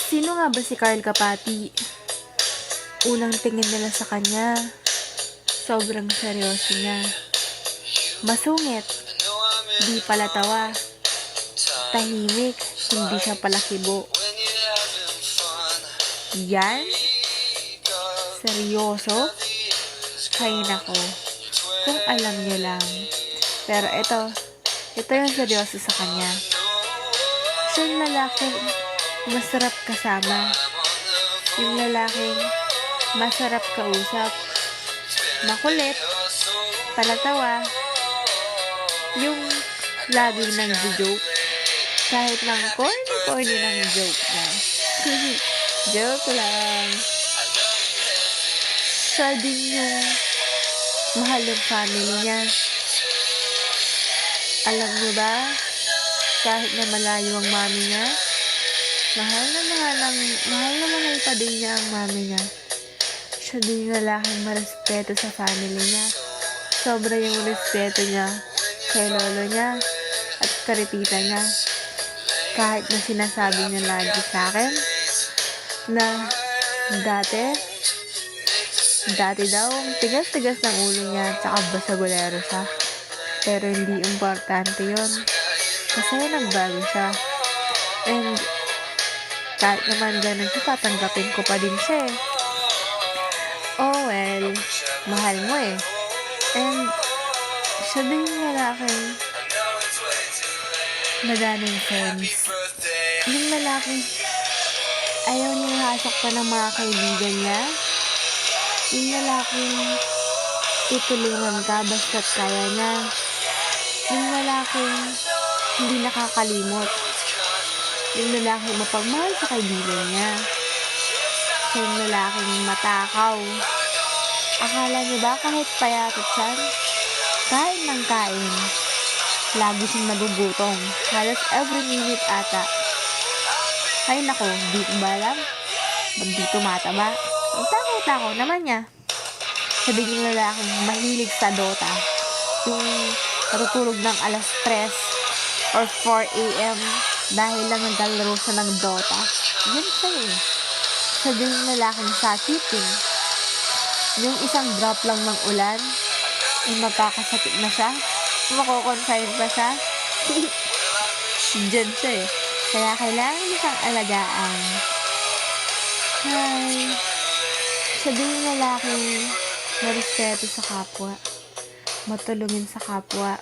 Sino nga ba si Carl Kapati? Unang tingin nila sa kanya, sobrang seryoso niya. Masungit, di pala tawa. Tahimik, hindi siya pala kibo. Yan? Seryoso? Hay nako, kung alam niyo lang. Pero ito yung seryoso sa kanya. Siya yung lalaking masarap kasama. Yung lalaking masarap kausap. Makulit, palatawa. Yung laging nang-joke. Kahit lang corny ng joke na. Joke lang. Siya din yung mahal yung family niya. Alam niyo ba, kahit na malayo ang mami niya, mahal na mahal pa din niya ang mami niya. Siya din yung lalaking marespeto sa family niya. Sobra yung respeto niya kay lolo niya at karipita niya. Kahit na sinasabi niya lagi sa akin na dati daw tigas-tigas ng ulo niya tsaka basagulero siya. Pero hindi importante yun. Kasi nagbago siya. And kahit naman ganun siya, tatanggapin ko pa din siya eh. Oh well, mahal mo eh. And siya din yung lalaking madaming friends. Yung lalaking ayaw niyang hasaktan ng mga kaibigan niya. Yung lalaking tutulungan ka basta't kaya niya. Yung lalaking hindi nakakalimot. Yung lalaking mapagmahal sa kaibigan niya. Yung lalaking matakaw. Akala niyo ba kahit payatot siya, kain ng kain. Lagi siyang nagugutom. Halos every minute ata. Ay nako, di ko ba alam? Ba't di tumataba? Ang takaw-takaw naman niya. Sabi yung lalaking mahilig sa Dota. Yung natutulog ng alas 3 or 4 a.m. dahil lang naglalaro siya ng Dota. Yun siya eh. Sabi yung lalaking sa cheating. Yung isang drop lang ng ulan, ay magkakasakit na siya. Mako-confine pa siya. Diyan siya eh. Kaya kailangan isang alagaan. Hi. Siya din yung lalaking marespeto sa kapwa. Matulungin sa kapwa.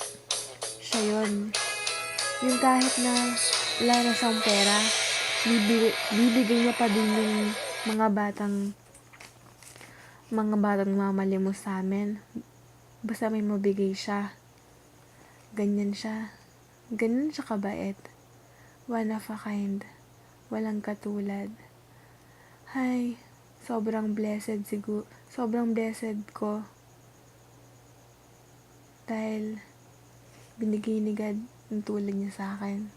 Siya yun. Yung kahit na wala na siyang pera, bibigay niya pa din yung mga batang mamalimos sa amin. Basta may mabigay siya. Ganyan siya. Ganyan siya kabait. One of a kind. Walang katulad. Hay, sobrang blessed ko. Dahil binigay ni God ang tulad niya sa akin.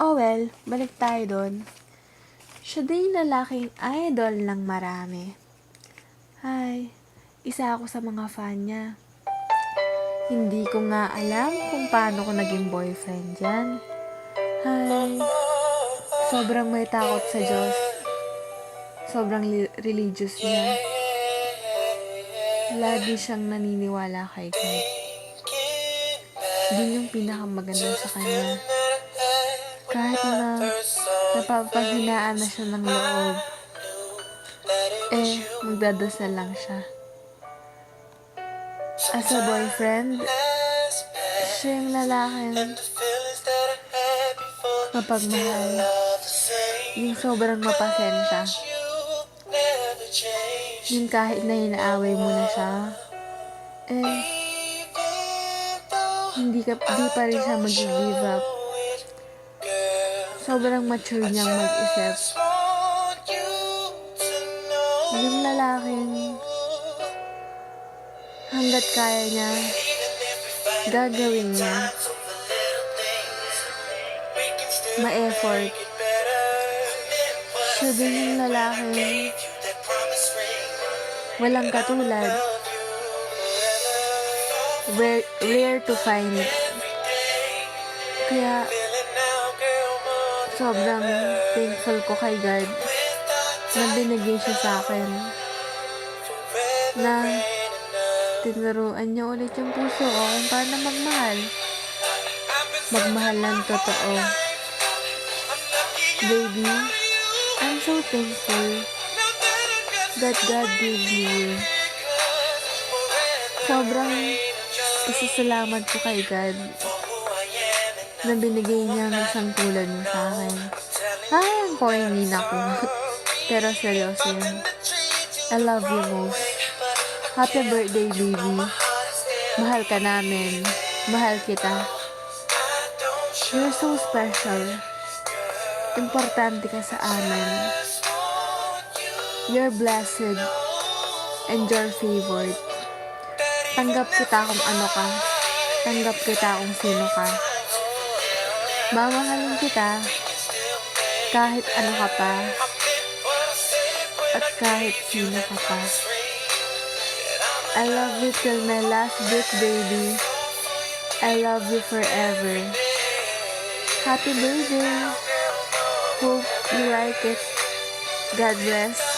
Oh well, balik tayo doon. Siya din yung lalaking idol ng marami. Hay, isa ako sa mga fan niya. Hindi ko nga alam kung paano ko naging boyfriend yan. Hay, sobrang may takot sa Diyos. Sobrang religious niya. Lagi siyang naniniwala kay God. Yun yung pinakamaganda sa kanya. Kahit na napapahinaan na siya ng loob, magdadasal lang siya. As a boyfriend, siya yung lalaking mapagmahal. Yung sobrang mapasensya. Yung kahit na inaaway mo na siya, di pa rin siya mag-give up. Sobrang mature niyang mag-isip. Yung lalaking hanggat kaya niya, gagawin niya. Ma-effort. Siya din yung lalaking walang katulad. Rare to find. Kaya sobrang thankful ko kay God na binigay siya sa akin. Na tinuruan niya ulit yung puso ko kung paano magmahal. Magmahal ng totoo. Baby, I'm so thankful that God gave me you. Sobrang pasasalamat ko kay God na binigay niya ang isang tulad mo sa akin. Ang corny na ko. Pero seryoso yun. I love you most. Happy birthday, baby. Mahal ka namin. Mahal kita. You're so special. Importante ka sa amin. You're blessed and you're favored. Tanggap kita kung ano ka. Tanggap kita kung sino ka. Mamahalin kita kahit ano ka pa at kahit sino ka pa. I love you till my last breath, baby. I love you forever. Happy birthday. Hope you like it. God bless.